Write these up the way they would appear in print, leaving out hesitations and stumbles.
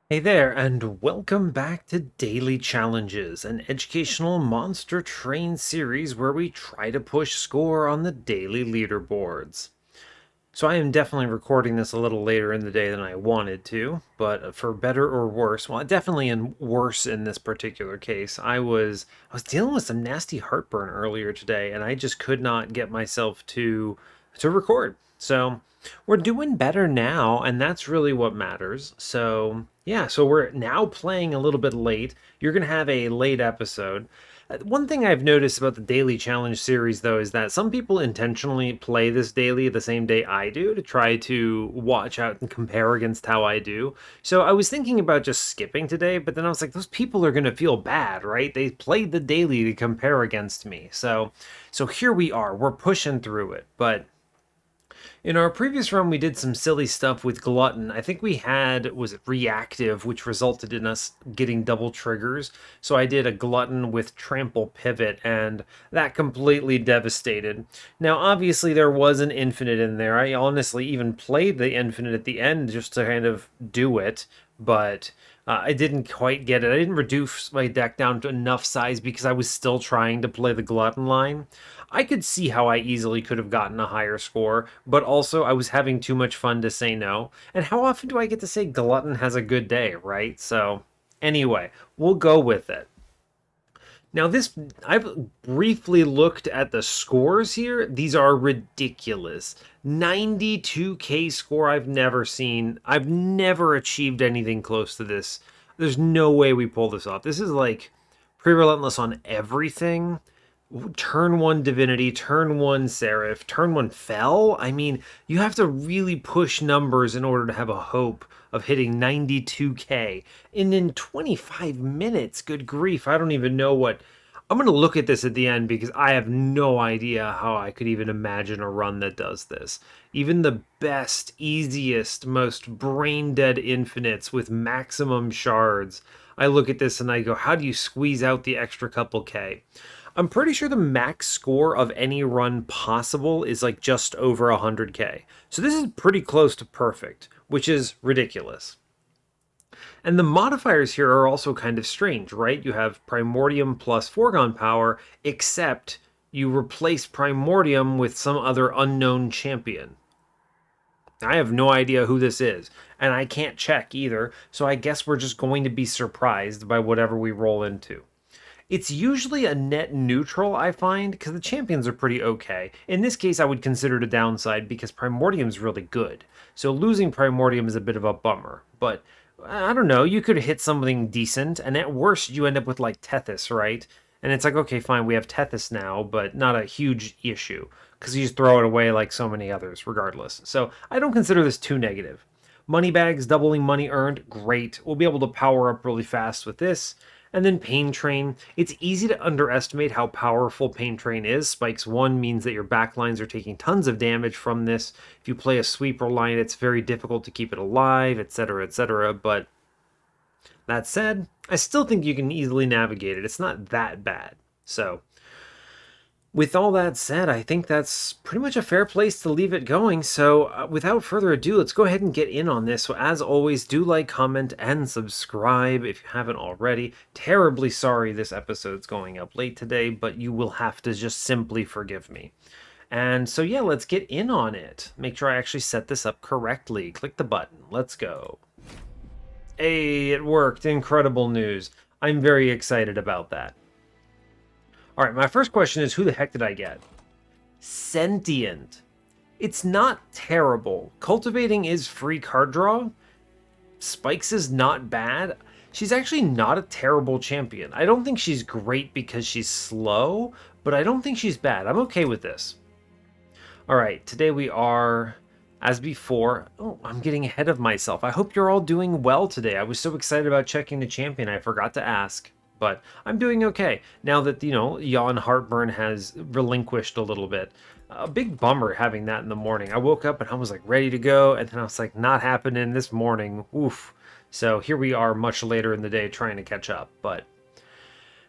Hey there, and welcome back to Daily Challenges, an educational monster train series where we try to push score on the daily leaderboards. So I am definitely recording this a little later in the day than I wanted to, but for better or worse, well, definitely in worse in this particular case. I was dealing with some nasty heartburn earlier today, and I just could not get myself to record. So we're doing better now, and that's really what matters. So yeah, so we're now playing a little bit late. You're gonna have a late episode. One thing I've noticed about the Daily Challenge series, though, is that some people intentionally play this daily the same day I do to try to watch out and compare against how I do. So I was thinking about just skipping today, but then I was like, those people are going to feel bad, right? They played the daily to compare against me. So here we are. We're pushing through it, but in our previous run, we did some silly stuff with Glutton. I think we had, was it Reactive, which resulted in us getting double triggers. So I did a Glutton with Trample Pivot, and that completely devastated. Now, obviously, there was an Infinite in there. I honestly even played the Infinite at the end just to kind of do it, but I didn't quite get it. I didn't reduce my deck down to enough size because I was still trying to play the Glutton line. I could see how I easily could have gotten a higher score, but also I was having too much fun to say no. And how often do I get to say Glutton has a good day, right? So, anyway, we'll go with it. Now, I've briefly looked at the scores here. These are ridiculous. 92k score I've never seen. I've never achieved anything close to this. There's no way we pull this off. This is like pre-relentless on everything. Turn one Divinity, turn one Seraph, turn one Fell. I mean, you have to really push numbers in order to have a hope of hitting 92k. And in 25 minutes, good grief, I don't even know what. I'm going to look at this at the end because I have no idea how I could even imagine a run that does this. Even the best, easiest, most brain dead infinites with maximum shards, I look at this and I go, how do you squeeze out the extra couple K? I'm pretty sure the max score of any run possible is like just over 100k. So this is pretty close to perfect, which is ridiculous. And the modifiers here are also kind of strange, right? You have Primordium plus Foregone Power, except you replace Primordium with some other unknown champion. I have no idea who this is, and I can't check either, so I guess we're just going to be surprised by whatever we roll into. It's usually a net neutral, I find, because the champions are pretty okay. In this case, I would consider it a downside because Primordium's really good. So losing Primordium is a bit of a bummer. But I don't know, you could hit something decent, and at worst, you end up with like Tethys, right? And it's like, okay, fine, we have Tethys now, but not a huge issue because you just throw it away like so many others, regardless. So I don't consider this too negative. Money bags, doubling money earned, great. We'll be able to power up really fast with this. And then Pain Train. It's easy to underestimate how powerful Pain Train is. Spikes 1 means that your backlines are taking tons of damage from this. If you play a sweeper line, it's very difficult to keep it alive, etc., etc. But that said, I still think you can easily navigate it. It's not that bad. So, with all that said, I think that's pretty much a fair place to leave it going. So, without further ado, let's go ahead and get in on this. So, as always, do like, comment, and subscribe if you haven't already. Terribly sorry this episode's going up late today, but you will have to just simply forgive me. And so, yeah, let's get in on it. Make sure I actually set this up correctly. Click the button. Let's go. Hey, it worked. Incredible news. I'm very excited about that. All right, my first question is who the heck did I get? Sentient. It's not terrible. Cultivating is free card draw. Spikes is not bad. She's actually not a terrible champion. I don't think she's great because she's slow, but I don't think she's bad. I'm okay with this. All right, today we are, as before, oh, I'm getting ahead of myself. I hope you're all doing well today. I was so excited about checking the champion, I forgot to ask. But I'm doing okay now that, yawn heartburn has relinquished a little bit. A big bummer having that in the morning. I woke up and I was like ready to go, and then I was like, not happening this morning. Oof. So here we are much later in the day trying to catch up. But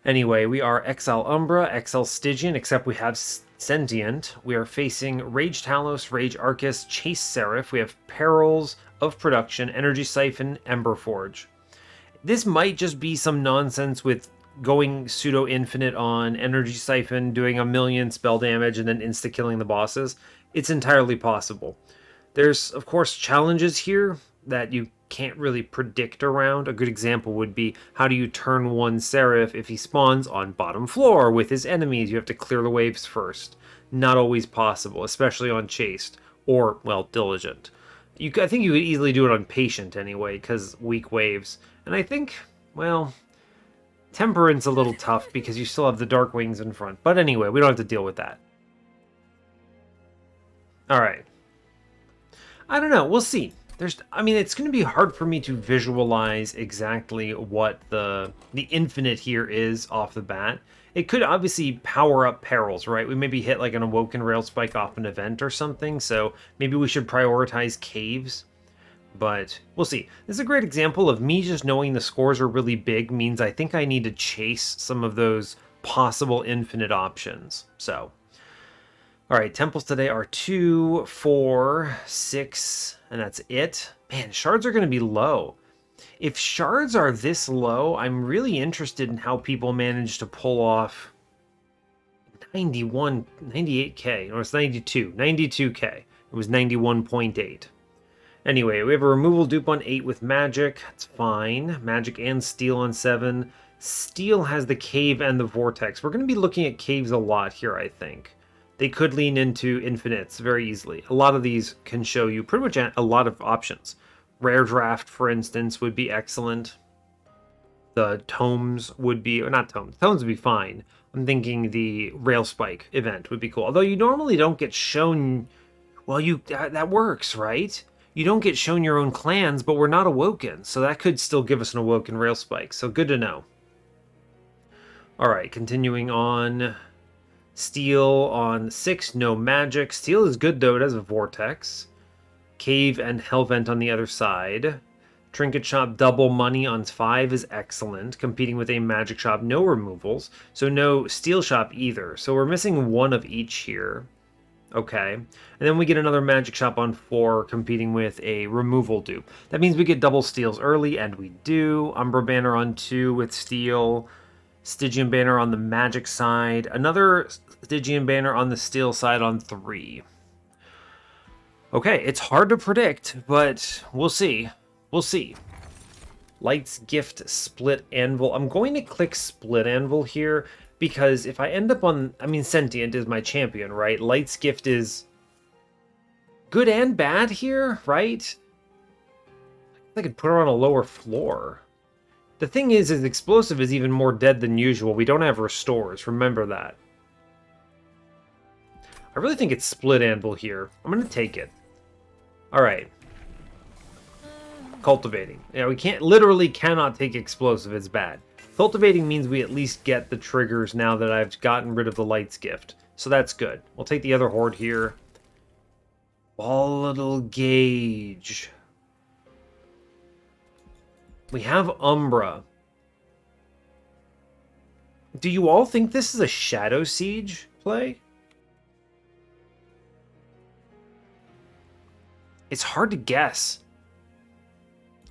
anyway, we are Exile Umbra, Exile Stygian, except we have Sentient. We are facing Rage Talos, Rage Arcus, Chase Seraph. We have Perils of Production, Energy Siphon, Ember Forge. This might just be some nonsense with going pseudo-infinite on Energy Siphon, doing a million spell damage, and then insta-killing the bosses. It's entirely possible. There's, of course, challenges here that you can't really predict around. A good example would be, how do you turn one Seraph if he spawns on bottom floor with his enemies? You have to clear the waves first. Not always possible, especially on Chaste, or, well, Diligent. I think you could easily do it on Patient anyway, because weak waves. And I think, well, Temperance a little tough because you still have the Dark Wings in front. But anyway, we don't have to deal with that. Alright. I don't know, we'll see. I mean, it's going to be hard for me to visualize exactly what the infinite here is off the bat. It could obviously power up perils, right? We maybe hit like an Awoken Rail Spike off an event or something, so maybe we should prioritize caves. But we'll see. This is a great example of me just knowing the scores are really big means I think I need to chase some of those possible infinite options. So, all right, temples today are 2, 4, 6, and that's it. Man, shards are going to be low. If shards are this low, I'm really interested in how people manage to pull off 98k, or it's 92k. It was 91.8. Anyway, we have a removal dupe on 8 with magic. That's fine. Magic and steel on 7. Steel has the cave and the vortex. We're going to be looking at caves a lot here, I think. They could lean into infinites very easily. A lot of these can show you pretty much a lot of options. Rare Draft, for instance, would be excellent. The tomes would be, or not tomes, tomes would be fine. I'm thinking the Rail Spike event would be cool. Although you normally don't get shown, well, that works, right? You don't get shown your own clans, but we're not awoken, so that could still give us an awoken Rail Spike, so good to know. Alright, continuing on. Steel on 6, no magic. Steel is good though, it has a vortex. Cave and Hellvent on the other side. Trinket Shop double money on 5 is excellent, competing with a magic shop, no removals. So no steel shop either. So we're missing one of each here. Okay. And then we get another magic shop on 4, competing with a removal dupe. That means we get double steals early, and we do. Umbra banner on 2 with steel. Stygian banner on the magic side. Another Stygian banner on the steel side on 3. Okay, it's hard to predict, but we'll see. We'll see. Light's Gift Split Anvil. I'm going to click Split Anvil here because if I end up on... I mean, Sentient is my champion, right? Light's Gift is good and bad here, right? I could put her on a lower floor. The thing is Explosive is even more dead than usual. We don't have restores, remember that. I really think it's Split Anvil here. I'm going to take it. Alright. Cultivating. Yeah, we literally cannot take Explosive, it's bad. Cultivating means we at least get the triggers now that I've gotten rid of the Light's Gift. So that's good. We'll take the other horde here. Volatile Gauge. We have Umbra. Do you all think this is a Shadow Siege play? It's hard to guess.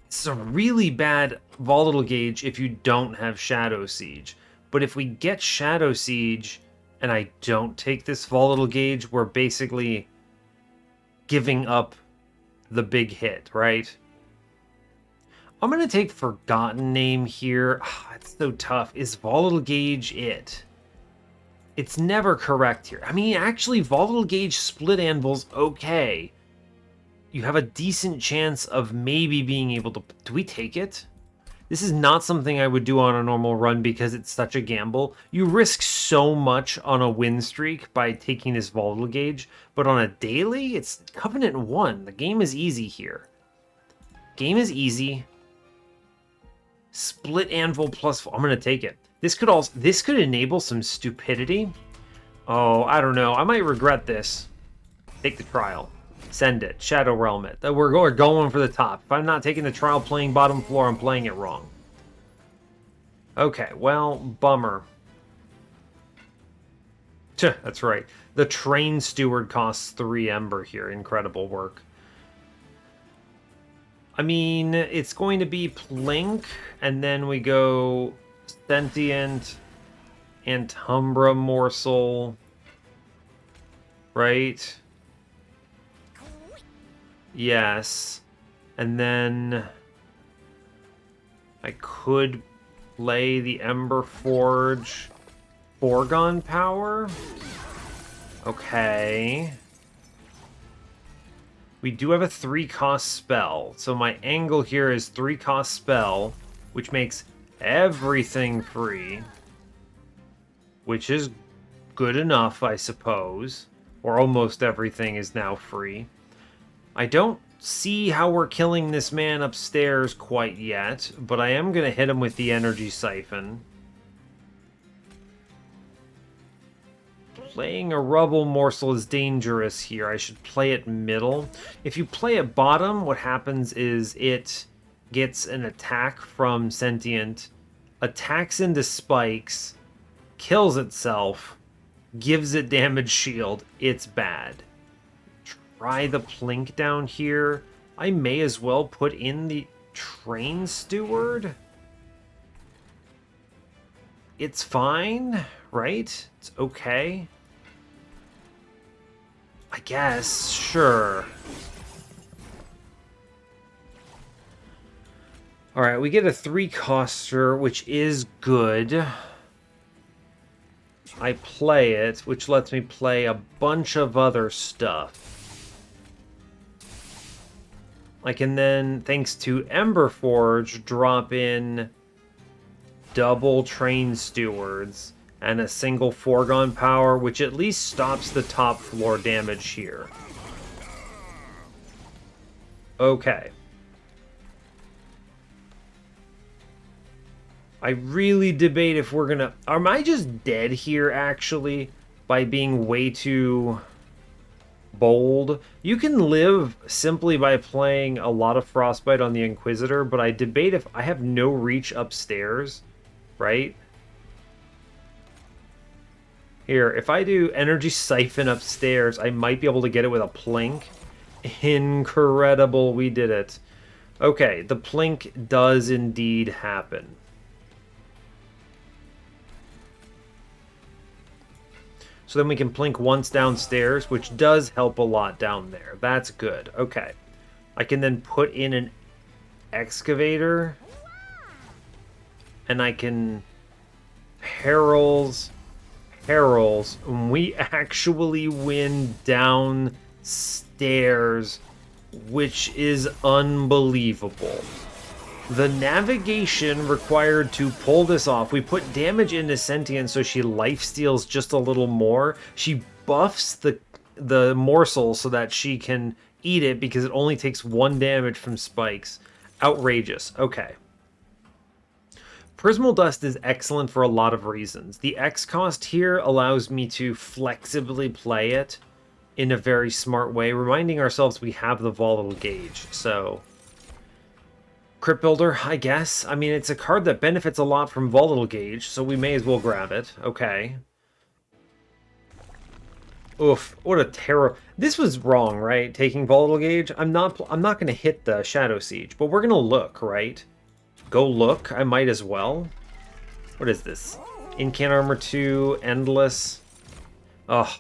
It's a really bad Volatile Gauge if you don't have Shadow Siege. But if we get Shadow Siege and I don't take this Volatile Gauge, we're basically giving up the big hit, right? I'm going to take Forgotten Name here. It's so tough. Is Volatile Gauge it? It's never correct here. I mean, actually, Volatile Gauge Split Anvil's okay. You have a decent chance of maybe being able to... Do we take it? This is not something I would do on a normal run because it's such a gamble. You risk so much on a win streak by taking this Volatile Gauge, but on a daily, it's Covenant 1. The game is easy here. Game is easy. Split Anvil plus... I'm going to take it. This could enable some stupidity. Oh, I don't know. I might regret this. Take the trial. Send it. Shadow Realm it. We're going for the top. If I'm not taking the trial playing bottom floor, I'm playing it wrong. Okay, well, bummer. That's right. The Train Steward costs 3 Ember here. Incredible work. I mean, it's going to be Plink, and then we go Sentient and Umbra Morsel, right? Yes. And then I could play the Ember Forge Foregone Power. Okay. We do have a 3-cost spell, so my angle here is 3-cost spell, which makes everything free, which is good enough, I suppose. Or almost everything is now free. I don't see how we're killing this man upstairs quite yet, but I am going to hit him with the energy siphon. Playing a rubble morsel is dangerous here. I should play it middle. If you play it bottom, what happens is it gets an attack from Sentient, attacks into spikes, kills itself, gives it damage shield. It's bad. Try the Plink down here. I may as well put in the Train Steward. It's fine, right? It's okay. I guess, sure. Alright, we get a 3-coster, which is good. I play it, which lets me play a bunch of other stuff. I can then, thanks to Ember Forge, drop in double Train Stewards and a single Foregone Power, which at least stops the top floor damage here. Okay. I really debate if we're gonna... Am I just dead here, actually, by being way too bold? You can live simply by playing a lot of Frostbite on the Inquisitor, but I debate if I have no reach upstairs, right? Here, if I do Energy Siphon upstairs, I might be able to get it with a Plink. Incredible, we did it. Okay, the Plink does indeed happen. So then we can Plink once downstairs, which does help a lot down there. That's good. Okay. I can then put in an Excavator. And I can... Heralds. And we actually win downstairs, which is unbelievable. The navigation required to pull this off, we put damage into Sentient so she lifesteals just a little more. She buffs the morsel so that she can eat it because it only takes 1 damage from spikes. Outrageous. Okay. Prismal Dust is excellent for a lot of reasons. The X cost here allows me to flexibly play it in a very smart way, reminding ourselves we have the Volatile Gauge, so... Crypt Builder, I guess. I mean, it's a card that benefits a lot from Volatile Gauge, so we may as well grab it. Okay. Oof, what a terror. This was wrong, right? Taking Volatile Gauge. I'm not going to hit the Shadow Siege, but we're going to look, right? Go look. I might as well. What is this? Incant Armor 2, Endless. Ugh.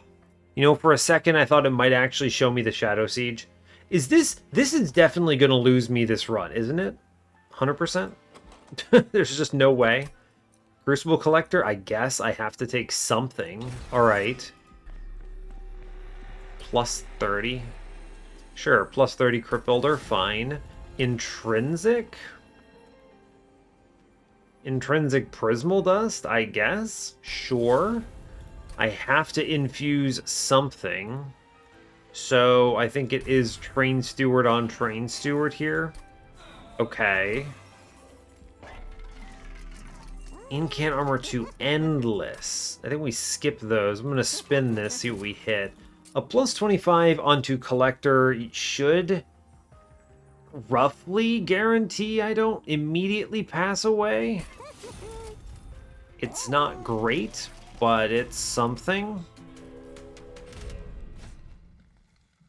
You know, for a second I thought it might actually show me the Shadow Siege. Is this... This is definitely going to lose me this run, isn't it? 100%? There's just no way. Crucible Collector, I guess I have to take something. Alright. Plus 30. Sure, plus 30 Crypt Builder, fine. Intrinsic? Intrinsic Prismal Dust, I guess? Sure. I have to infuse something. So I think it is Train Steward on Train Steward here. Okay. Incant Armor 2 Endless. I think we skip those. I'm going to spin this, see what we hit. A plus 25 onto Collector should roughly guarantee I don't immediately pass away. It's not great, but it's something.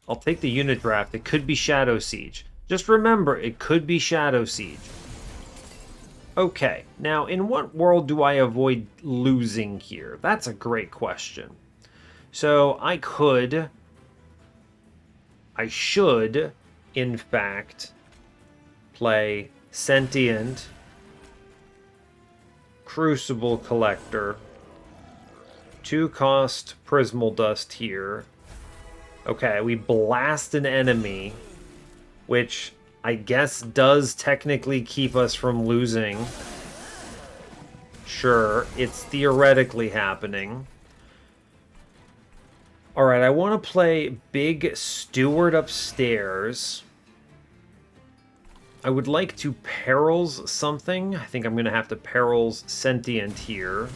I'll take the unit draft. It could be Shadow Siege. Just remember, it could be Shadow Siege. Okay, now in what world do I avoid losing here? That's a great question. So I should, in fact, play Sentient, Crucible Collector, 2-cost Prismal Dust here. Okay, we blast an enemy, which I guess does technically keep us from losing. Sure, it's theoretically happening. Alright, I want to play Big Steward upstairs. I would like to Perils something. I think I'm going to have to Perils Sentient here.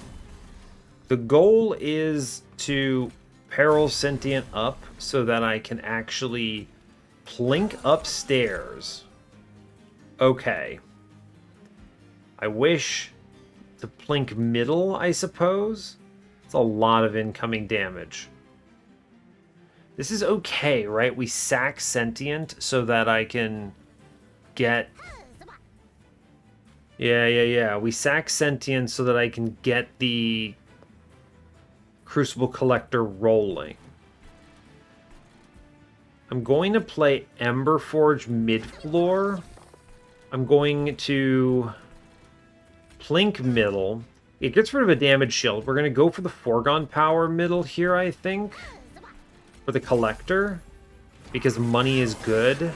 The goal is to Perils Sentient up so that I can actually plink upstairs. Okay. I wish to plink middle, I suppose. It's a lot of incoming damage. This is okay, right? We sack Sentient so that I can get... Yeah. We sack Sentient so that I can get the Crucible Collector rolling. I'm going to play Emberforge mid-floor. I'm going to plink middle. It gets rid of a damage shield. We're going to go for the Foregone Power middle here, I think. For the Collector. Because money is good.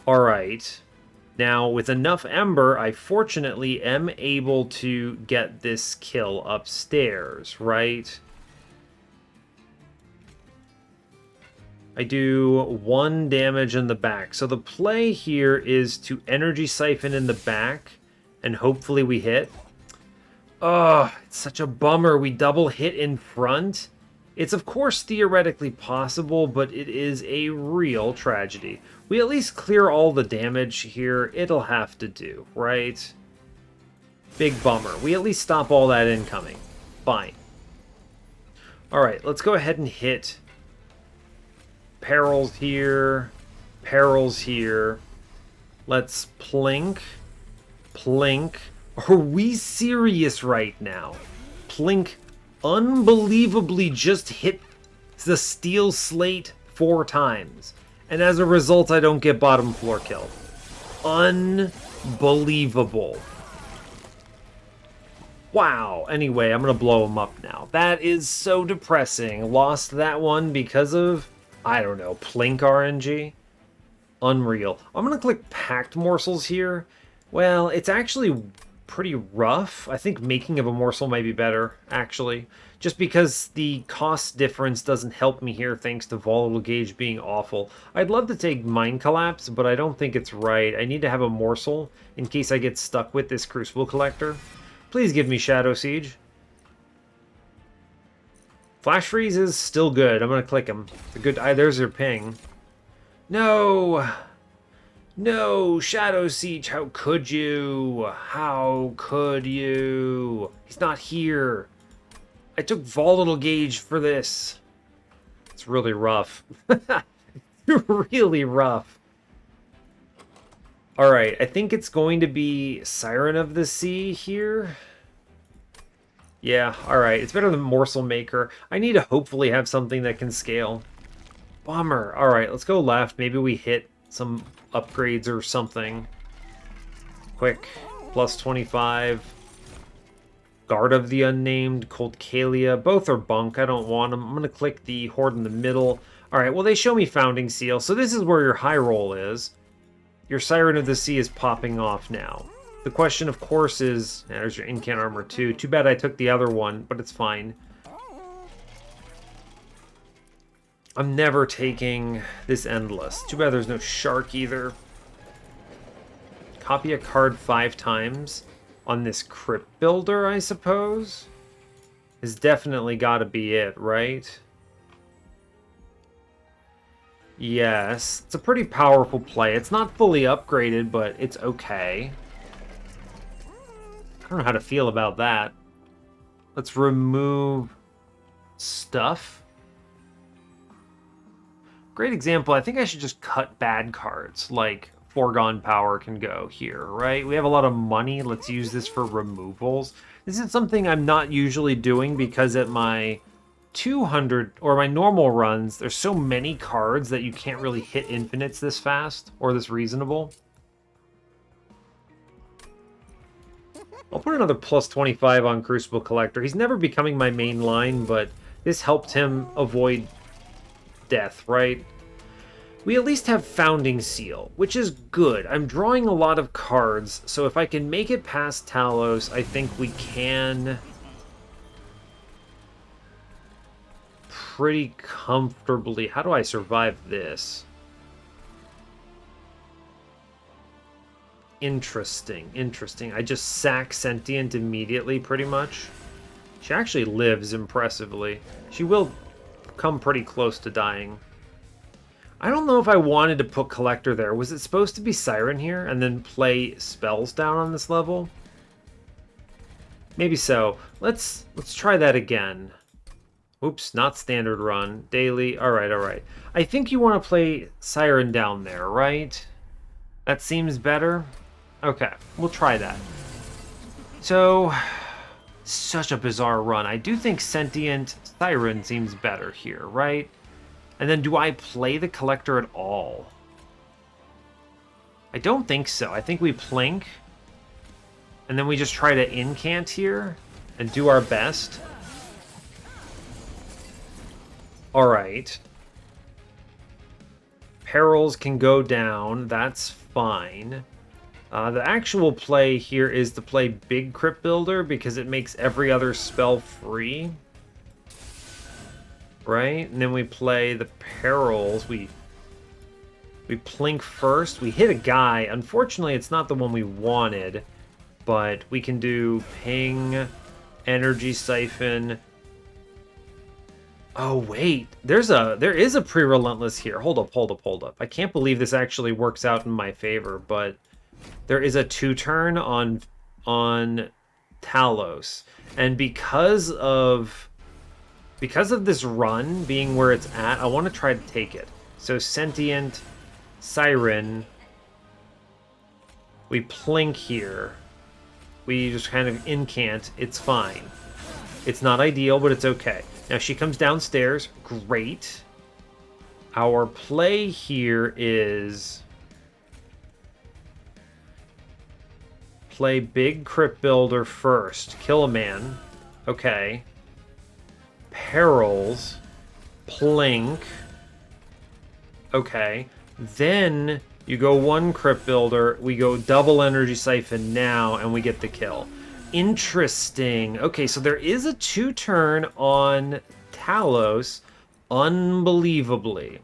Alright. Now, with enough Ember, I fortunately am able to get this kill upstairs, right? I do 1 damage in the back. So the play here is to Energy Siphon in the back, and hopefully we hit. Oh, it's such a bummer. We double hit in front. It's of course theoretically possible, but it is a real tragedy. We at least clear all the damage here. It'll have to do, right? Big bummer. We at least stop all that incoming. Fine. Alright, let's go ahead and hit Perils here. Perils here. Let's plink. Plink. Are we serious right now? Plink unbelievably just hit the steel slate 4 times. And as a result, I don't get bottom floor killed. Unbelievable. Wow. Anyway, I'm going to blow him up now. That is so depressing. Lost that one because of, I don't know, Plink RNG? Unreal. I'm going to click Pact Morsels here. Well, it's actually pretty rough. I think making of a morsel might be better, actually. Just because the cost difference doesn't help me here thanks to Volatile Gauge being awful. I'd love to take Mind Collapse, but I don't think it's right. I need to have a morsel in case I get stuck with this Crucible Collector. Please give me Shadow Siege. Flash Freeze is still good. I'm going to click him. It's a good... there's your ping. No! No, Shadow Siege, how could you? How could you? He's not here. I took Volatile Gauge for this. It's really rough. Really rough. Alright, I think it's going to be Siren of the Sea here. Yeah, alright. It's better than Morsel Maker. I need to hopefully have something that can scale. Bummer. Alright, let's go left. Maybe we hit some upgrades or something. Quick. Plus 25. Guard of the Unnamed. Cold Kalia. Both are bunk. I don't want them. I'm going to click the Horde in the middle. Alright, well they show me Founding Seal. So this is where your high roll is. Your Siren of the Sea is popping off now. The question, of course, is... there's your Incant Armor too. Too bad I took the other one, but it's fine. I'm never taking this Endless. Too bad there's no Shark either. Copy a card 5 times on this Crypt Builder, I suppose? Has definitely got to be it, right? Yes. It's a pretty powerful play. It's not fully upgraded, but it's okay. I don't know how to feel about that. Let's remove stuff. great example, I think I should just cut bad cards, like Foregone Power can go here, right? We have a lot of money, let's use this for removals. This is something I'm not usually doing because at my 200, or my normal runs, there's so many cards that you can't really hit infinites this fast, or this reasonable. I'll put another plus 25 on Crucible Collector. He's never becoming my main line, but this helped him avoid death, right? We at least have Founding Seal, which is good. I'm drawing a lot of cards, so if I can make it past Talos, I think we can pretty comfortably. How do I survive this? Interesting, interesting. I just sack Sentient immediately, pretty much. She actually lives impressively. She will come pretty close to dying. I don't know if I wanted to put Collector there. Was it supposed to be Siren here and then play spells down on this level? Maybe so. Let's try that again. Oops, not standard run. Daily. All right, all right. I think you want to play Siren down there, right? That seems better. Okay, we'll try that. So, such a bizarre run. I do think Sentient Siren seems better here, right? And then do I play the Collector at all? I don't think so. I think we plink. And then we just try to incant here and do our best. Alright. Perils can go down. That's fine. The actual play here is to play Big Crypt Builder because it makes every other spell free. Right? And then we play the Perils. We plink first. We hit a guy. Unfortunately, it's not the one we wanted. But we can do Ping, Energy Siphon. Oh, wait. There is a Pre-Relentless here. Hold up. I can't believe this actually works out in my favor, but there is a 2-turn on Talos. And because of this run being where it's at, I want to try to take it. So Sentient, Siren, we plink here. We just kind of incant. It's fine. It's not ideal, but it's okay. Now she comes downstairs. Great. Our play here is play Big Crypt Builder first. Kill a man. Okay. Perils. Plink. Okay. Then you go 1 Crypt Builder. We go double Energy Siphon now, and we get the kill. Interesting. Okay, so there is a 2-turn on Talos. Unbelievably.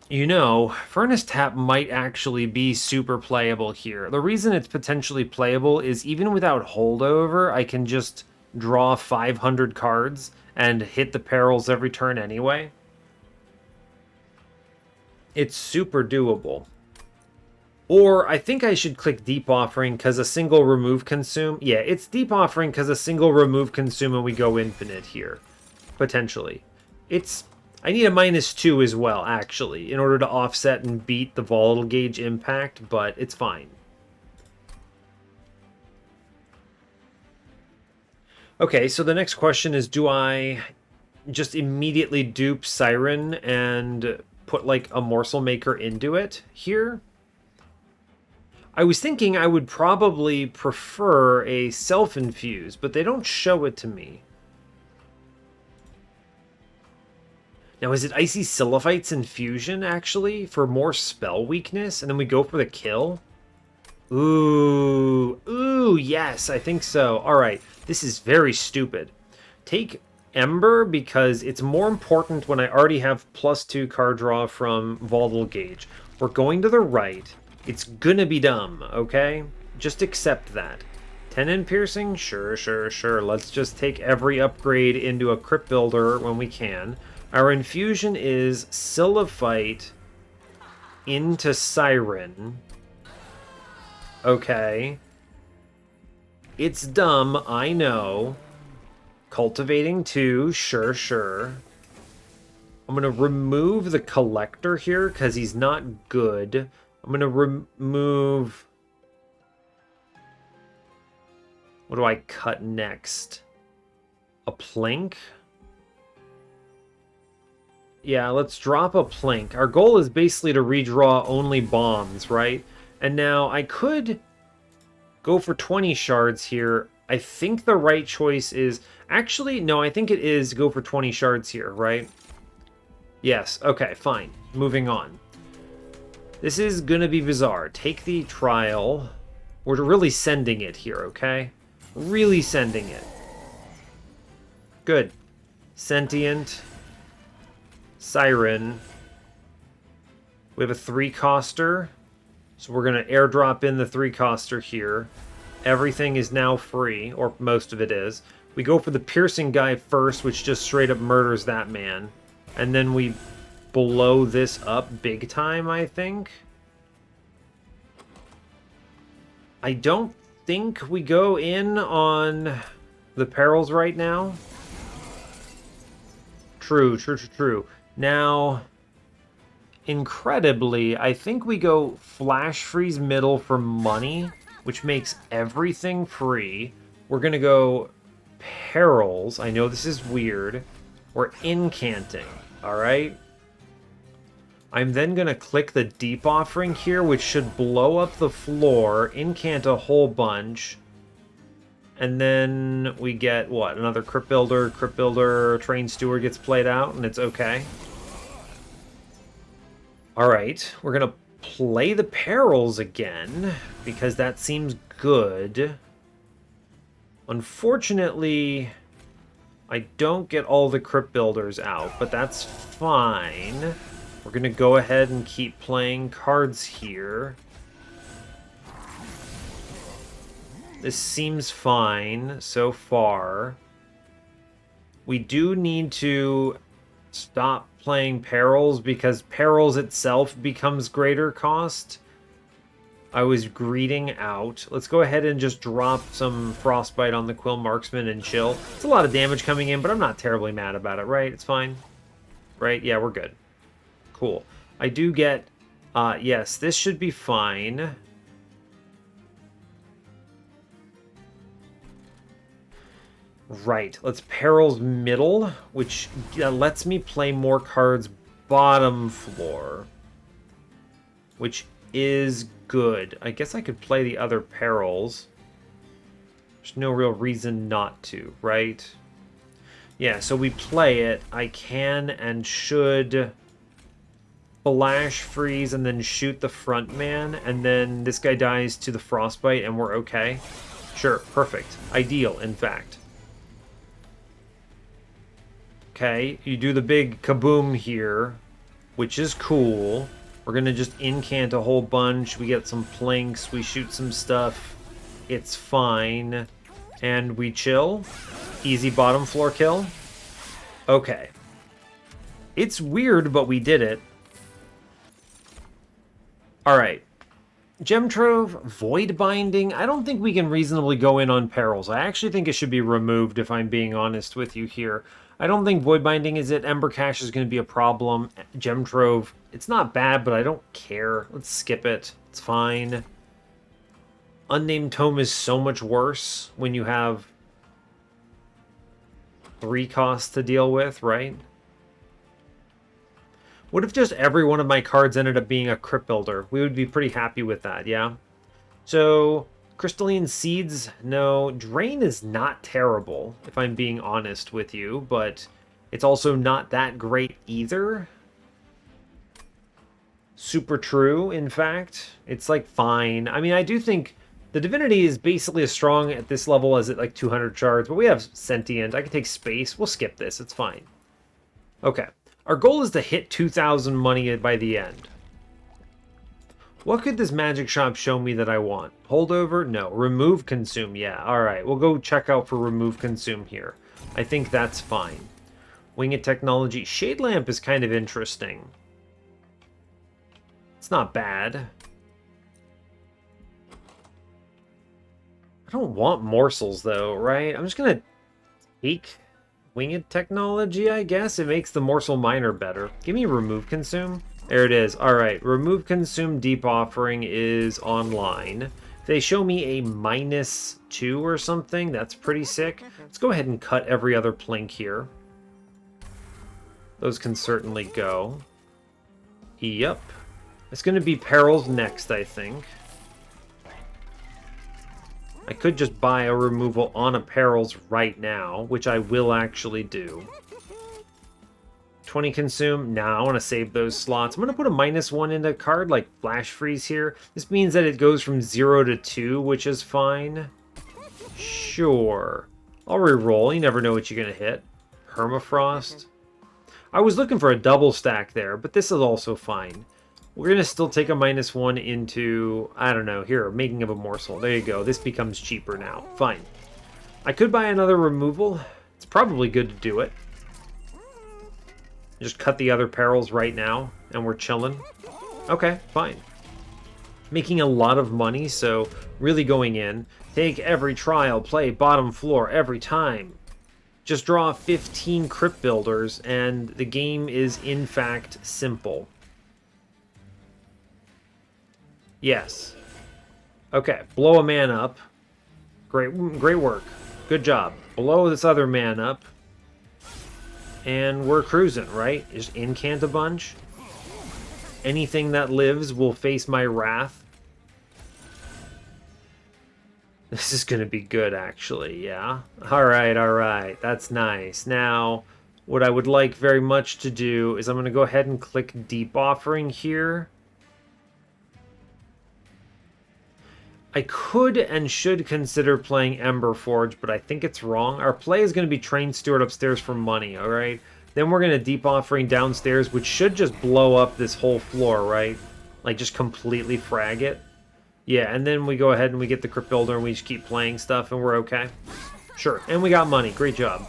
You know, Furnace Tap might actually be super playable here. The reason it's potentially playable is even without holdover, I can just draw 500 cards and hit the Perils every turn anyway. It's super doable. Or I think I should click Deep Offering because a single remove consume. Yeah, it's Deep Offering because a single remove consume and we go infinite here. Potentially. I need a -2 as well, actually, in order to offset and beat the volatile gauge impact, but it's fine. Okay, so the next question is, do I just immediately dupe Siren and put like a Morsel Maker into it here? I was thinking I would probably prefer a Self-Infuse, but they don't show it to me. Now, is it Icy Silophyte's Infusion, actually, for more spell weakness? And then we go for the kill? Ooh, yes, I think so. All right, this is very stupid. Take Ember because it's more important when I already have +2 card draw from Volatile Gauge. We're going to the right. It's gonna be dumb, okay? Just accept that. 10 in Piercing? Sure. Let's just take every upgrade into a Crypt Builder when we can. Our infusion is Silophyte into Siren. Okay. It's dumb, I know. Cultivating 2, sure, sure. I'm going to remove the collector here because he's not good. I'm going to remove... What do I cut next? A plink? Yeah, let's drop a plink. Our goal is basically to redraw only bombs, right? And now I could go for 20 shards here. I think the right choice is... Actually, no, I think it is go for 20 shards here, right? Yes, okay, fine. Moving on. This is gonna be bizarre. Take the trial. We're really sending it here, okay? Really sending it. Good. Sentient. Siren. We have a 3-coster. So we're going to airdrop in the 3-coster here. Everything is now free, or most of it is. We go for the piercing guy first, which just straight up murders that man. And then we blow this up big time, I think. I don't think we go in on the perils right now. True. Now, incredibly, I think we go flash freeze middle for money, which makes everything free. We're going to go perils. I know this is weird. We're incanting, all right? I'm then going to click the deep offering here, which should blow up the floor, incant a whole bunch. And then we get, what, another Crypt Builder, Train Steward gets played out, and it's okay. Alright, we're going to play the Perils again, because that seems good. Unfortunately, I don't get all the Crypt Builders out, but that's fine. We're going to go ahead and keep playing cards here. This seems fine so far. We do need to stop playing Perils because Perils itself becomes greater cost. I was greeting out. Let's go ahead and just drop some Frostbite on the Quill Marksman and chill. It's a lot of damage coming in, but I'm not terribly mad about it, right? It's fine. Right? Yeah, we're good. Cool. I do get... yes, this should be fine. Right, let's Perils middle, which lets me play more cards bottom floor. Which is good. I guess I could play the other Perils. There's no real reason not to, right? Yeah, so we play it. I can and should flash freeze and then shoot the front man, and then this guy dies to the Frostbite and we're okay. Sure, perfect. Ideal, in fact. Okay, you do the big kaboom here, which is cool. We're going to just incant a whole bunch. We get some planks. We shoot some stuff. It's fine. And we chill. Easy bottom floor kill. Okay. It's weird, but we did it. Alright. Gem Trove, Void Binding. I don't think we can reasonably go in on Perils. I actually think it should be removed, if I'm being honest with you here. I don't think Void Binding is it. Ember Cache is going to be a problem. Gem Trove, it's not bad, but I don't care. Let's skip it. It's fine. Unnamed Tome is so much worse when you have 3 costs to deal with, right? What if just every one of my cards ended up being a Crypt Builder? We would be pretty happy with that, yeah? So, Crystalline Seeds, no. Drain is not terrible, if I'm being honest with you, but it's also not that great either. Super True, in fact. It's, like, fine. I mean, I do think the Divinity is basically as strong at this level as at, like, 200 shards, but we have Sentient. I can take Space. We'll skip this. It's fine. Okay. Our goal is to hit 2,000 money by the end. What could this magic shop show me that I want? Holdover? No. Remove Consume? Yeah. Alright, we'll go check out for Remove Consume here. I think that's fine. Winged Technology. Shade Lamp is kind of interesting. It's not bad. I don't want morsels, though, right? I'm just gonna take winged technology, I guess. It makes the morsel miner better. Give me remove consume. There it is. All right, remove consume deep offering is online. If they show me a -2 or something, that's pretty sick. Let's go ahead and cut every other plink here. Those can certainly go. Yep. It's going to be perils next, I think. I could just buy a removal on a perils right now, which I will actually do. 20 consume. Now I want to save those slots. I'm going to put a -1 into a card like Flash Freeze here. This means that it goes from 0 to 2, which is fine. Sure. I'll reroll. You never know what you're going to hit. Permafrost. I was looking for a double stack there, but this is also fine. We're going to still take a -1 into, I don't know, here, making of a morsel. There you go. This becomes cheaper now. Fine. I could buy another removal. It's probably good to do it. Just cut the other perils right now, and we're chilling. Okay, fine. Making a lot of money, so really going in. Take every trial, play bottom floor every time. Just draw 15 Crypt Builders, and the game is, in fact, simple. Yes. Okay, blow a man up. Great work. Good job. Blow this other man up. And we're cruising, right? Just incant a bunch. Anything that lives will face my wrath. This is going to be good, actually, yeah? Alright. That's nice. Now, what I would like very much to do is I'm going to go ahead and click Deep Offering here. I could and should consider playing Ember Forge, but I think it's wrong. Our play is going to be Train Steward upstairs for money, alright? Then we're going to Deep Offering downstairs, which should just blow up this whole floor, right? Like, just completely frag it. Yeah, and then we go ahead and we get the Crypt Builder and we just keep playing stuff and we're okay. Sure, and we got money. Great job.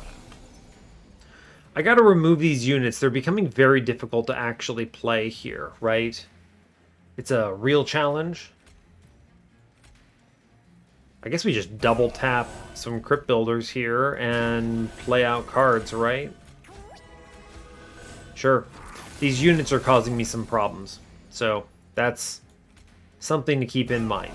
I gotta remove these units. They're becoming very difficult to actually play here, right? It's a real challenge. I guess we just double tap some Crypt Builders here and play out cards, right? Sure. These units are causing me some problems. So that's something to keep in mind.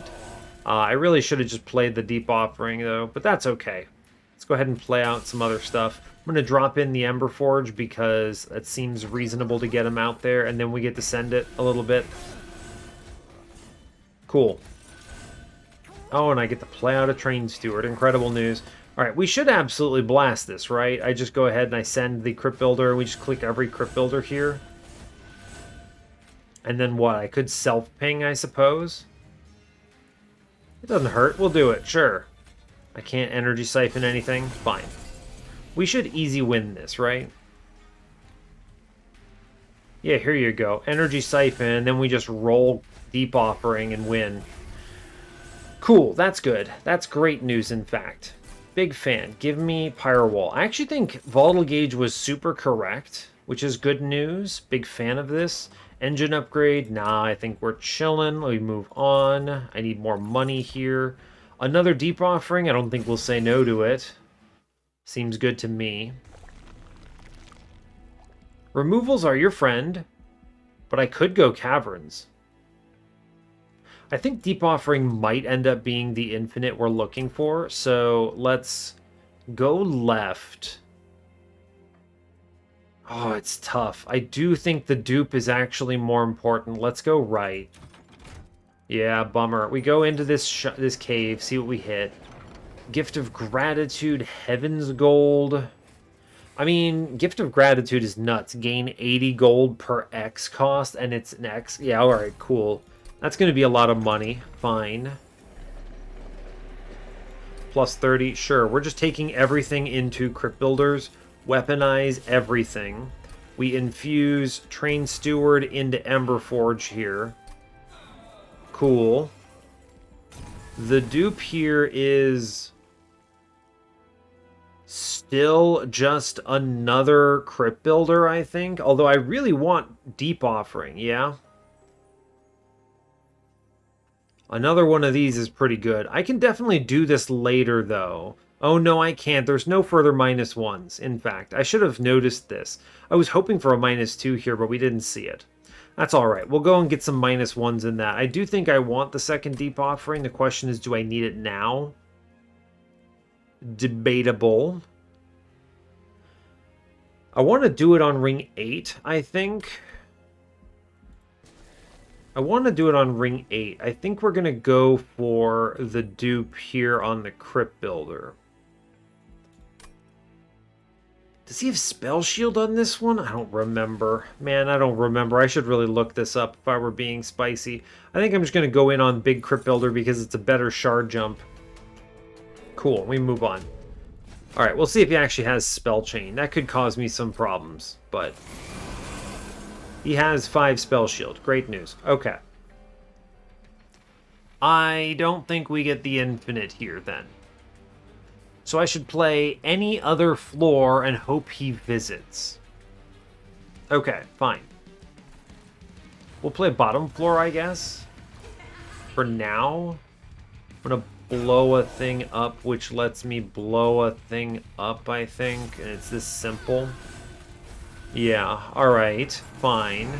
I really should have just played the Deep Offering, though, but that's okay. Let's go ahead and play out some other stuff. I'm going to drop in the Ember Forge because it seems reasonable to get him out there, and then we get to send it a little bit. Cool. Oh, and I get to play out a Train Steward. Incredible news. Alright, we should absolutely blast this, right? I just go ahead and I send the Crypt Builder, and we just click every Crypt Builder here. And then what? I could self-ping, I suppose? It doesn't hurt. We'll do it, sure. I can't energy siphon anything. Fine. We should easy win this, right? Yeah, here you go. Energy siphon, and then we just roll Deep Offering and win. Cool, that's good. That's great news, in fact. Big fan. Give me Pyro Wall. I actually think Volatile Gauge was super correct, which is good news. Big fan of this. Engine upgrade. Nah, I think we're chilling. Let me move on. I need more money here. Another Deep Offering. I don't think we'll say no to it. Seems good to me. Removals are your friend, but I could go Caverns. I think Deep Offering might end up being the infinite we're looking for, so let's go left. Oh, it's tough. I do think the dupe is actually more important. Let's go right. Yeah, bummer. We go into this this cave, see what we hit. Gift of Gratitude, Heaven's Gold. I mean, Gift of Gratitude is nuts. Gain 80 gold per X cost, and it's an X. Yeah, alright, cool. That's going to be a lot of money. Fine. Plus 30. Sure, we're just taking everything into Crypt Builders. Weaponize everything. We infuse Train Steward into Ember Forge here. Cool. The dupe here is still just another Crypt Builder, I think. Although I really want Deep Offering, yeah? Another one of these is pretty good. I can definitely do this later, though. Oh no, I can't. There's no further -1s. In fact, I should have noticed this. I was hoping for a -2 here, but we didn't see it. That's alright. We'll go and get some -1s in that. I do think I want the second Deep Offering. The question is, do I need it now? Debatable. I want to do it on ring 8, I think. I want to do it on ring 8. I think we're going to go for the dupe here on the Crypt Builder. Does he have Spell Shield on this one? I don't remember. Man, I don't remember. I should really look this up if I were being spicy. I think I'm just going to go in on Big Crypt Builder because it's a better shard jump. Cool, we move on. Alright, we'll see if he actually has Spell Chain. That could cause me some problems, but... he has 5 Spell Shield. Great news. Okay. I don't think we get the infinite here, then. So I should play any other floor and hope he visits. Okay, fine. We'll play bottom floor, I guess. For now. I'm gonna blow a thing up, which lets me blow a thing up, I think. And it's this simple. Yeah, alright, fine.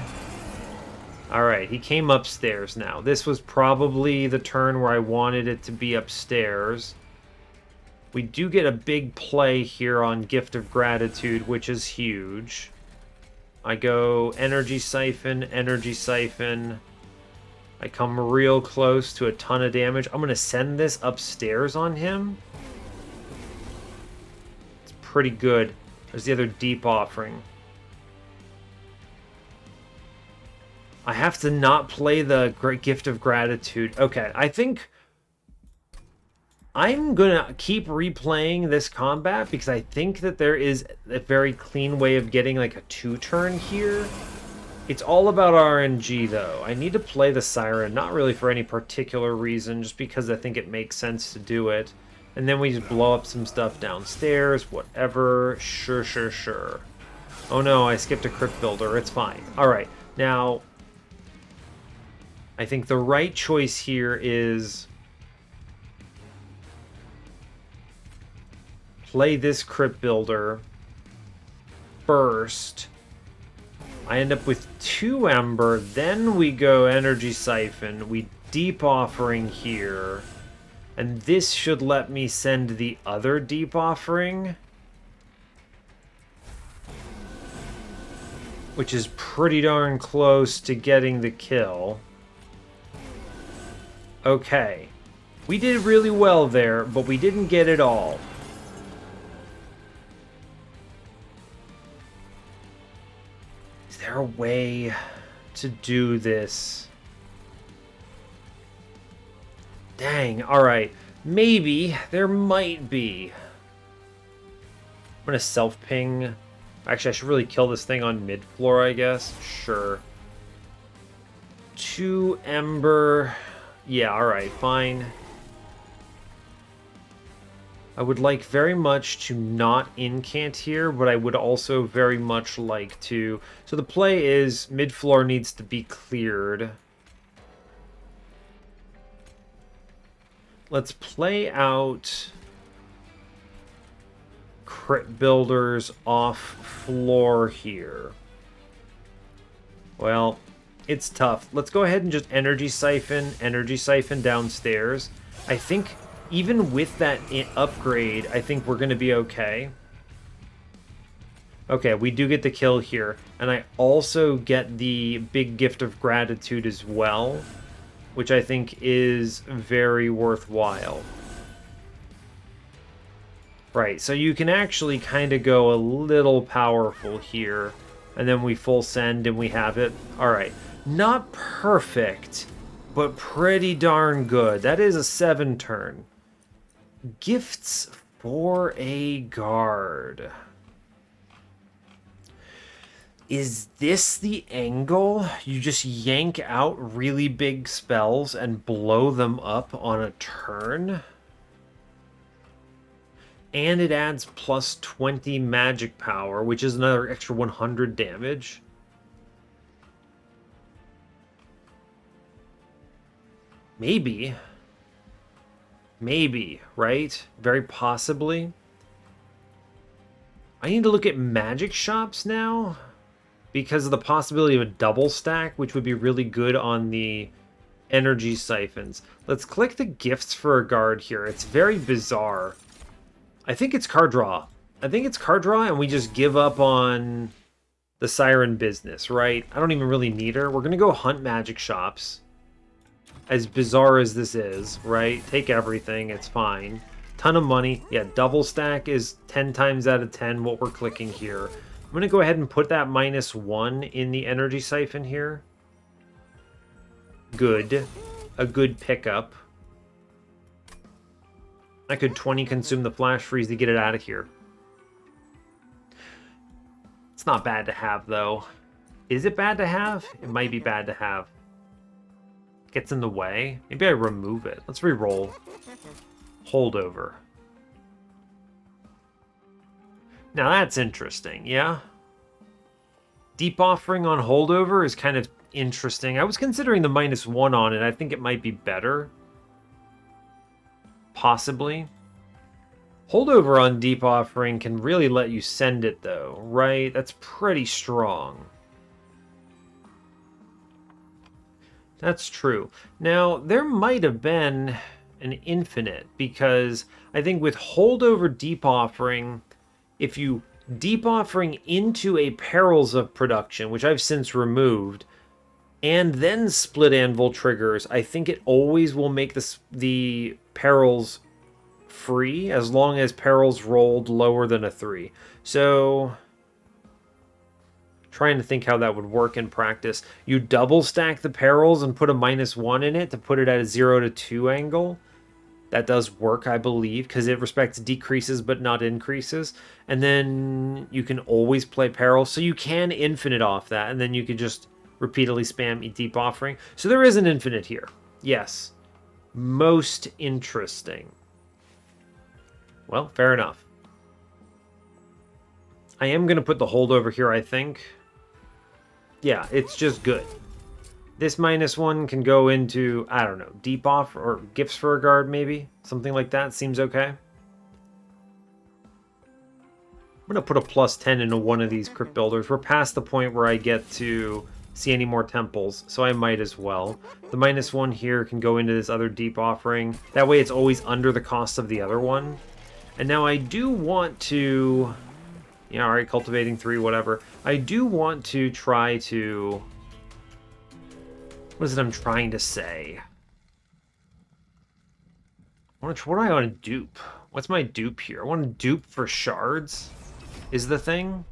Alright, he came upstairs now. This was probably the turn where I wanted it to be upstairs. We do get a big play here on Gift of Gratitude, which is huge. I go Energy Siphon, Energy Siphon. I come real close to a ton of damage. I'm going to send this upstairs on him. It's pretty good. There's the other Deep Offering. I have to not play the Gift of Gratitude. Okay, I think I'm going to keep replaying this combat because I think that there is a very clean way of getting like a 2-turn here. It's all about RNG though. I need to play the Siren, not really for any particular reason, just because I think it makes sense to do it. And then we just blow up some stuff downstairs, whatever. Sure, sure, sure. Oh no, I skipped a Crypt Builder. It's fine. Alright, now... I think the right choice here is... play this Crypt Builder first. I end up with 2 Ember, then we go Energy Siphon, we Deep Offering here, and this should let me send the other Deep Offering, which is pretty darn close to getting the kill. Okay, we did really well there, but we didn't get it all. Is there a way to do this? Dang, alright. Maybe. There might be. I'm gonna self-ping. Actually, I should really kill this thing on mid-floor, I guess. Sure. 2 Ember. Yeah, alright, fine. I would like very much to not incant here, but I would also very much like to... So the play is mid-floor needs to be cleared. Let's play out Crypt Builders off floor here. Well, it's tough. Let's go ahead and just Energy Siphon downstairs. I think... even with that upgrade, I think we're going to be okay. Okay, we do get the kill here. And I also get the big Gift of Gratitude as well, which I think is very worthwhile. Right, so you can actually kind of go a little powerful here. And then we full send and we have it. Alright, not perfect, but pretty darn good. That is a 7-turn. Gifts for a guard. Is this the angle? You just yank out really big spells and blow them up on a turn? And it adds plus 20 magic power, which is another extra 100 damage. Maybe. Maybe, right? Very possibly. I need to look at magic shops now because of the possibility of a double stack, which would be really good on the energy siphons. Let's click the gifts for a guard here. It's very bizarre. I think it's card draw. I think it's card draw, and we just give up on the siren business, right? I don't even really need her. We're going to go hunt magic shops. As bizarre as this is, right? Take everything. It's fine. Ton of money. Yeah, double stack is 10 times out of 10 what we're clicking here. I'm going to go ahead and put that -1 in the energy siphon here. Good. A good pickup. I could 20 consume the flash freeze to get it out of here. It's not bad to have, though. Is it bad to have? It might be bad to have. Gets in the way. Maybe I remove it. Let's re-roll. Holdover. Now that's interesting, yeah? Deep offering on holdover is kind of interesting. I was considering the -1 on it. I think it might be better. Possibly. Holdover on deep offering can really let you send it, though, right? That's pretty strong. That's true. Now, there might have been an infinite, because I think with holdover deep offering, if you deep offering into a Perils of Production, which I've since removed, and then split anvil triggers, I think it always will make the Perils free, as long as Perils rolled lower than a 3. So, trying to think how that would work in practice. You double stack the Perils and put a -1 in it to put it at a 0 to 2 angle. That does work, I believe, because it respects decreases but not increases. And then you can always play Perils, so you can infinite off that, and then you can just repeatedly spam deep offering. So there is an infinite here. Yes. Most interesting. Well, fair enough. I am going to put the holdover here, I think. Yeah, it's just good. This -1 can go into, I don't know, deep off or gifts for a guard, maybe? Something like that seems okay. I'm going to put a +10 into one of these crypt builders. We're past the point where I get to see any more temples, so I might as well. The -1 here can go into this other deep offering. That way it's always under the cost of the other one. And now I do want to... Yeah, alright, cultivating 3, whatever. I do want to try to... What is it I'm trying to say? What do I want to dupe? What's my dupe here? I want to dupe for shards, is the thing?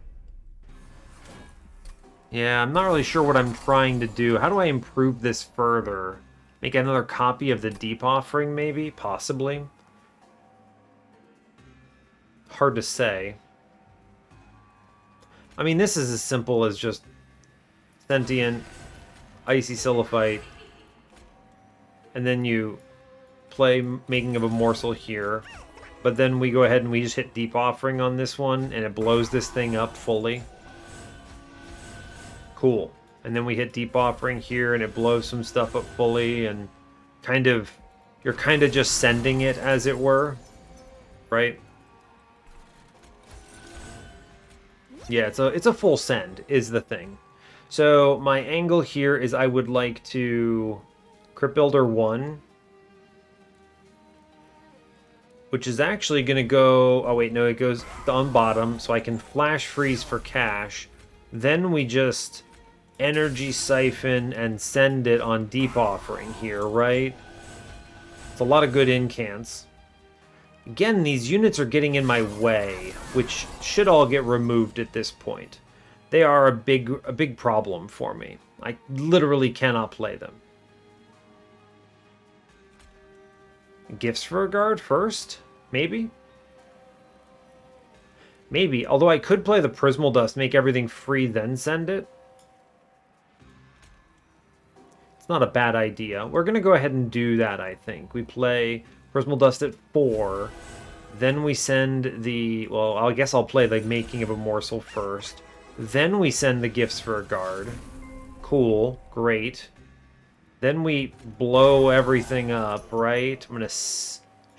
Yeah, I'm not really sure what I'm trying to do. How do I improve this further? Make another copy of the deep offering, maybe? Possibly. Hard to say. I mean, this is as simple as just Sentient, Icy Silliphite, and then you play Making of a Morsel here, but then we go ahead and we just hit Deep Offering on this one, and it blows this thing up fully. Cool. And then we hit Deep Offering here, and it blows some stuff up fully, and you're kind of just sending it, as it were, right? Yeah, it's a full send, is the thing. So my angle here is I would like to Crypt Builder 1, which is actually going to go... Oh, wait, no, it goes on bottom, so I can Flash Freeze for cash. Then we just Energy Siphon and send it on Deep Offering here, right? It's a lot of good incants. Again, these units are getting in my way, which should all get removed at this point. They are a big problem for me. I literally cannot play them. Gifts for a guard first? Maybe? Maybe, although I could play the Prismal Dust, make everything free, then send it. It's not a bad idea. We're going to go ahead and do that, I think. We play Prismal Dust at 4. Then we send the... Well, I guess I'll play the Making of a Morsel first. Then we send the Gifts for a Guard. Cool. Great. Then we blow everything up, right? I'm going to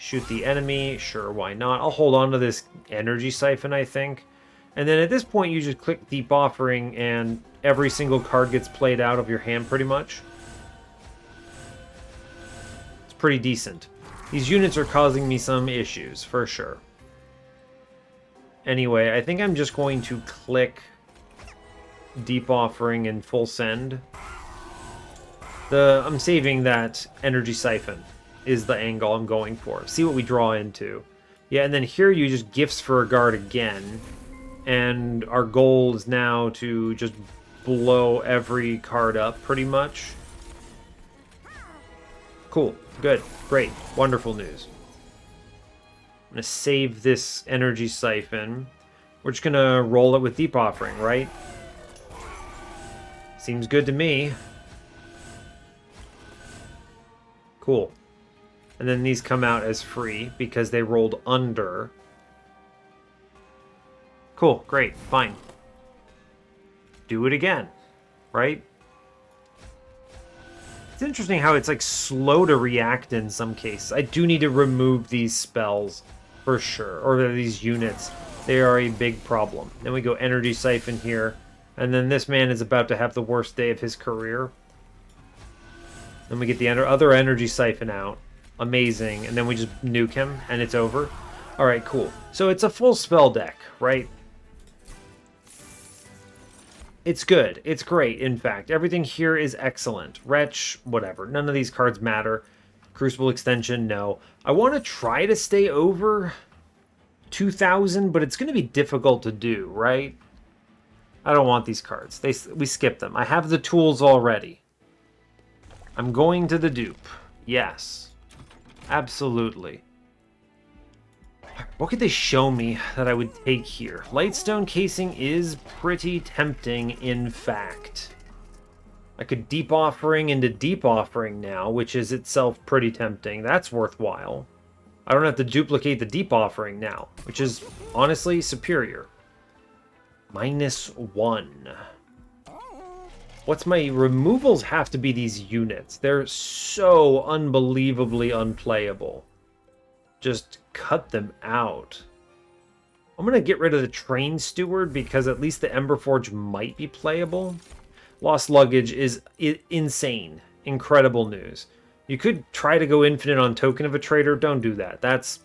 Shoot the enemy. Sure, why not? I'll hold on to this energy siphon, I think. And then at this point, you just click Deep Offering, and every single card gets played out of your hand, pretty much. It's pretty decent. These units are causing me some issues, for sure. Anyway, I think I'm just going to click Deep Offering and Full Send. I'm saving that Energy Siphon is the angle I'm going for. See what we draw into. Yeah, and then here you just Gifts for a Guard again. And our goal is now to just blow every card up, pretty much. Cool. Good. Great. Wonderful news. I'm going to save this Energy Siphon. We're just going to roll it with Deep Offering, right? Seems good to me. Cool. And then these come out as free because they rolled under. Cool, great, fine. Do it again, right? It's interesting how it's like slow to react in some cases. I do need to remove these spells for sure, or these units. They are a big problem. Then we go Energy Siphon here, and then this man is about to have the worst day of his career. Then we get the other Energy Siphon out. Amazing. And then we just nuke him, and it's over. Alright, cool. So it's a full spell deck, right? It's good. It's great, in fact. Everything here is excellent. Wretch, whatever. None of these cards matter. Crucible Extension, no. I want to try to stay over 2,000, but it's going to be difficult to do, right? I don't want these cards. We skip them. I have the tools already. I'm going to the dupe. Yes. Absolutely. What could they show me that I would take here? Lightstone Casing is pretty tempting, in fact. I could Deep Offering into Deep Offering now, which is itself pretty tempting. That's worthwhile. I don't have to duplicate the Deep Offering now, which is honestly superior. -1. What's my removals have to be these units. They're so unbelievably unplayable. Just cut them out. I'm going to get rid of the Train Steward because at least the Emberforge might be playable. Lost Luggage is insane. Incredible news. You could try to go infinite on Token of a Traitor. Don't do that. That's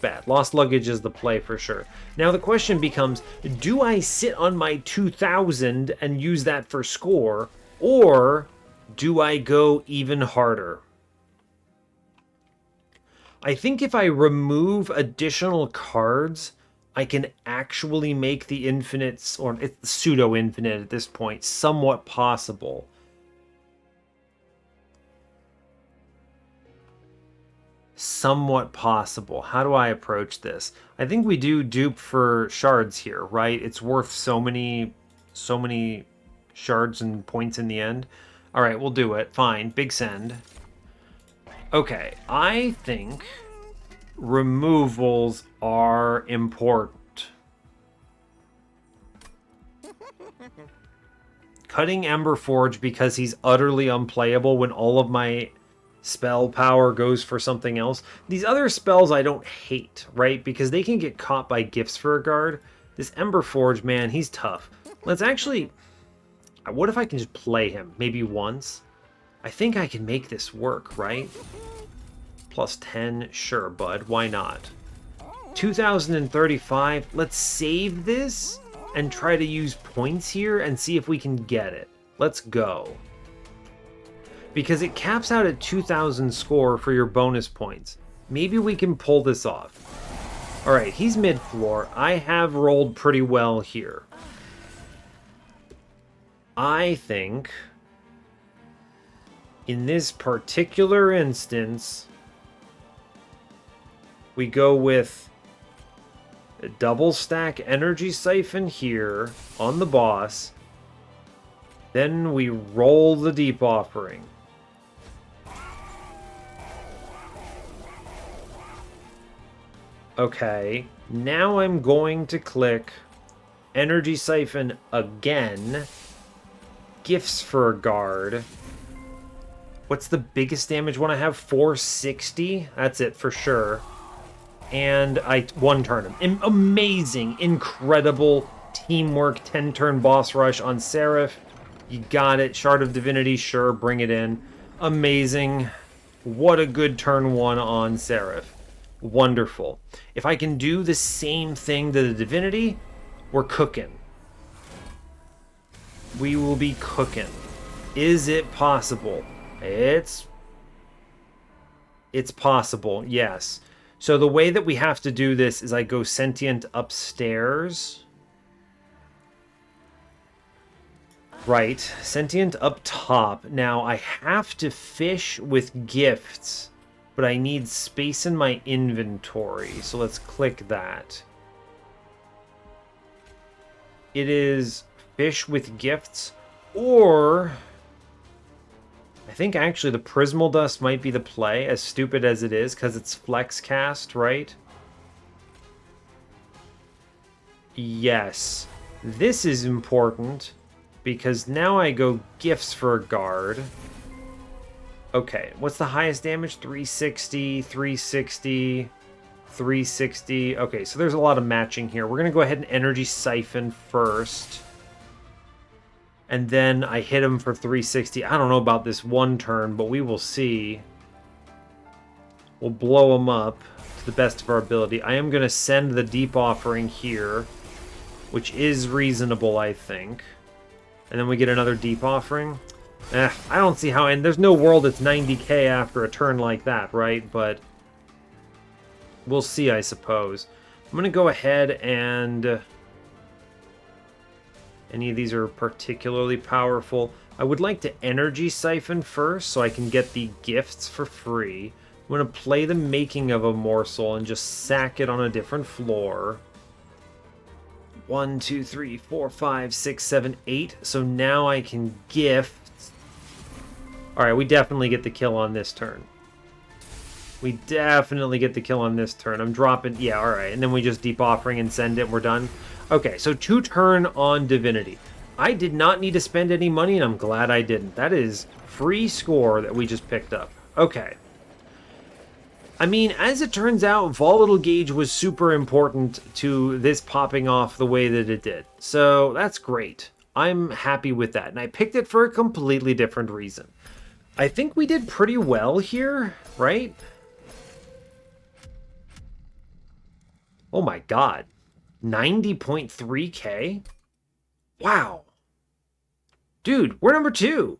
bad. Lost Luggage is the play for sure. Now the question becomes, do I sit on my 2,000 and use that for score, or do I go even harder? I think if I remove additional cards, I can actually make the infinites, or it's pseudo-infinite at this point, somewhat possible. Somewhat possible. How do I approach this? I think we do dupe for shards here, right? It's worth so many shards and points in the end. All right, we'll do it. Fine. Big send. Okay, I think removals are important. Cutting Emberforge because he's utterly unplayable when all of my spell power goes for something else. These other spells I don't hate, right? Because they can get caught by Gifts for a Guard. This Emberforge, man, he's tough. Let's actually... What if I can just play him? Maybe once? I think I can make this work, right? +10, sure, bud. Why not? 2,035. Let's save this and try to use points here and see if we can get it. Let's go. Because it caps out at 2,000 score for your bonus points. Maybe we can pull this off. Alright, he's mid-floor. I have rolled pretty well here. I think in this particular instance, we go with a double stack Energy Siphon here on the boss. Then we roll the Deep Offering. Okay, now I'm going to click Energy Siphon again. Gifts for a Guard. What's the biggest damage one I have? 460? That's it for sure. And I one-turn him. Amazing, incredible teamwork 10-turn boss rush on Seraph. You got it. Shard of Divinity, sure, bring it in. Amazing. What a good turn one on Seraph. Wonderful. If I can do the same thing to the Divinity, we're cooking. We will be cooking. Is it possible? It's possible, yes. So the way that we have to do this is I go sentient upstairs. Right, sentient up top. Now I have to fish with gifts, but I need space in my inventory. So let's click that. It is fish with gifts, or I think actually the Prismal Dust might be the play, as stupid as it is, because it's flex cast, right? Yes. This is important, because now I go gifts for a guard. Okay, what's the highest damage? 360, 360, 360. Okay, so there's a lot of matching here. We're going to go ahead and Energy Siphon first. And then I hit him for 360. I don't know about this one turn, but we will see. We'll blow him up to the best of our ability. I am going to send the Deep Offering here, which is reasonable, I think. And then we get another Deep Offering. I don't see how... And there's no world it's 90k after a turn like that, right? But we'll see, I suppose. I'm going to go ahead and... Any of these are particularly powerful. I would like to Energy Siphon first so I can get the gifts for free. I'm going to play the Making of a Morsel and just sack it on a different floor. 1, 2, 3, 4, 5, 6, 7, 8. So now I can gift. Alright, we definitely get the kill on this turn. We definitely get the kill on this turn. I'm dropping... Yeah, alright. And then we just Deep Offering and send it and we're done. Okay, so 2 turn on Divinity. I did not need to spend any money, and I'm glad I didn't. That is free score that we just picked up. Okay. I mean, as it turns out, Volatile Gauge was super important to this popping off the way that it did. So that's great. I'm happy with that, and I picked it for a completely different reason. I think we did pretty well here, right? Oh my god. 90.3k? Wow. Dude, we're number 2.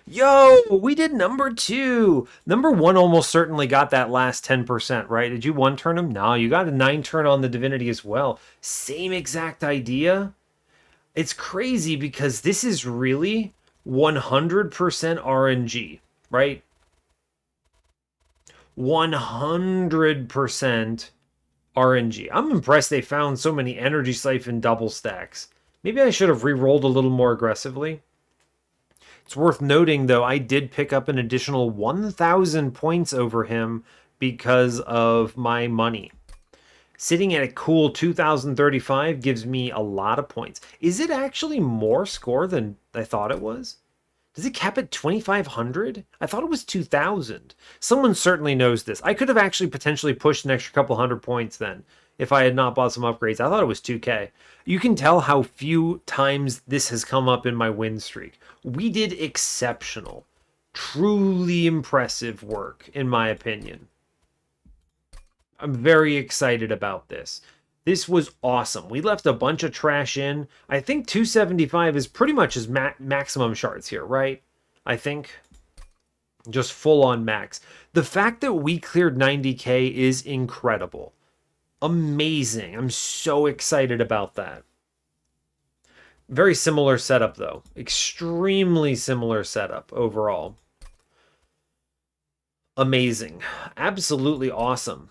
Yo, we did number 2. Number 1 almost certainly got that last 10%, right? Did you 1-turn him? No, you got a 9-turn on the Divinity as well. Same exact idea. It's crazy because this is really 100% RNG, right? 100% RNG. I'm impressed they found so many Energy Siphon double stacks. Maybe I should have re-rolled a little more aggressively. It's worth noting, though, I did pick up an additional 1,000 points over him because of my money. Sitting at a cool 2,035 gives me a lot of points. Is it actually more score than I thought it was? Does it cap at 2,500? I thought it was 2,000. Someone certainly knows this. I could have actually potentially pushed an extra couple hundred points then if I had not bought some upgrades. I thought it was 2k. You can tell how few times this has come up in my win streak. We did exceptional. Truly impressive work, in my opinion. I'm very excited about this. This was awesome. We left a bunch of trash in. I think 275 is pretty much his maximum shards here, right? I think. Just full on max. The fact that we cleared 90k is incredible. Amazing. I'm so excited about that. Very similar setup, though. Extremely similar setup overall. Amazing. Absolutely awesome.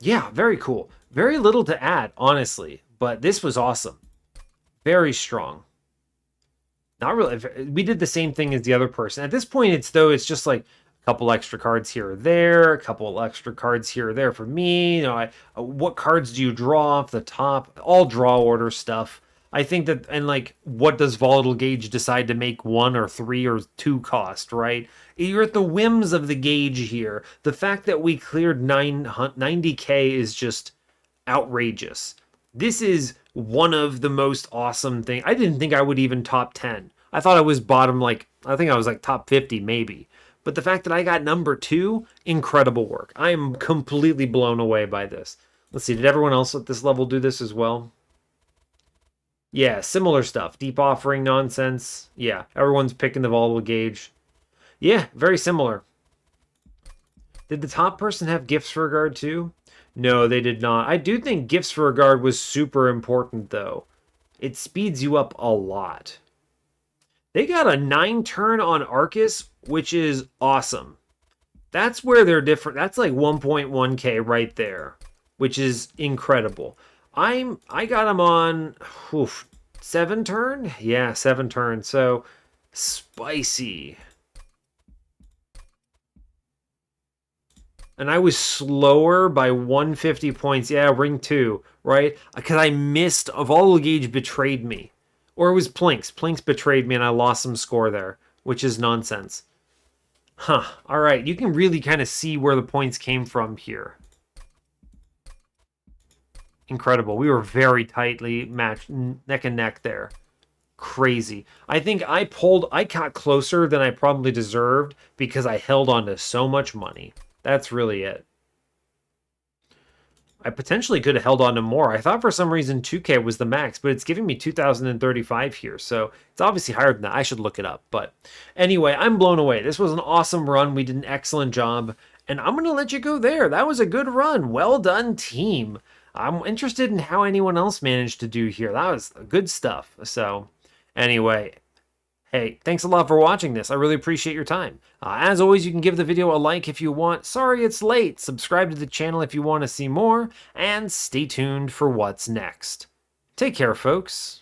Yeah, very cool. Very little to add, honestly, but this was awesome. Very strong. Not really. We did the same thing as the other person. At this point, it's just like a couple extra cards here or there, a couple extra cards here or there for me. You know, what cards do you draw off the top? All draw order stuff. I think that, and like, what does Volatile Gauge decide to make 1 or 3 or 2 cost, right? You're at the whims of the gauge here. The fact that we cleared 90k is just outrageous. This is one of the most awesome things. I didn't think I would even top 10. I thought I was bottom, like, I think I was like top 50 maybe. But the fact that I got number 2, incredible work. I am completely blown away by this. Let's see, did everyone else at this level do this as well? Yeah, similar stuff. Deep offering nonsense. Yeah, everyone's picking the volatile gauge. Yeah, very similar. Did the top person have gifts for regard too? No, they did not. I do think gifts for regard was super important though. It speeds you up a lot. They got a 9 turn on Arcus, which is awesome. That's where they're different. That's like 1.1k right there, which is incredible. I got them on 7 turn? Yeah, 7 turn. So spicy. And I was slower by 150 points. Yeah, ring 2, right? Because I missed, Volatile Gauge betrayed me. Or it was Plinks. Plinks betrayed me and I lost some score there, which is nonsense. Huh. All right, you can really kind of see where the points came from here. Incredible. We were very tightly matched, neck and neck there. Crazy. I think I got closer than I probably deserved because I held on to so much money. That's really it. I potentially could have held on to more. I thought for some reason 2K was the max, but it's giving me 2,035 here, so it's obviously higher than that. I should look it up. But anyway, I'm blown away. This was an awesome run. We did an excellent job, and I'm going to let you go there. That was a good run. Well done, team. I'm interested in how anyone else managed to do here. That was good stuff. So anyway, hey, thanks a lot for watching this. I really appreciate your time. As always, you can give the video a like if you want. Sorry it's late. Subscribe to the channel if you want to see more. And stay tuned for what's next. Take care, folks.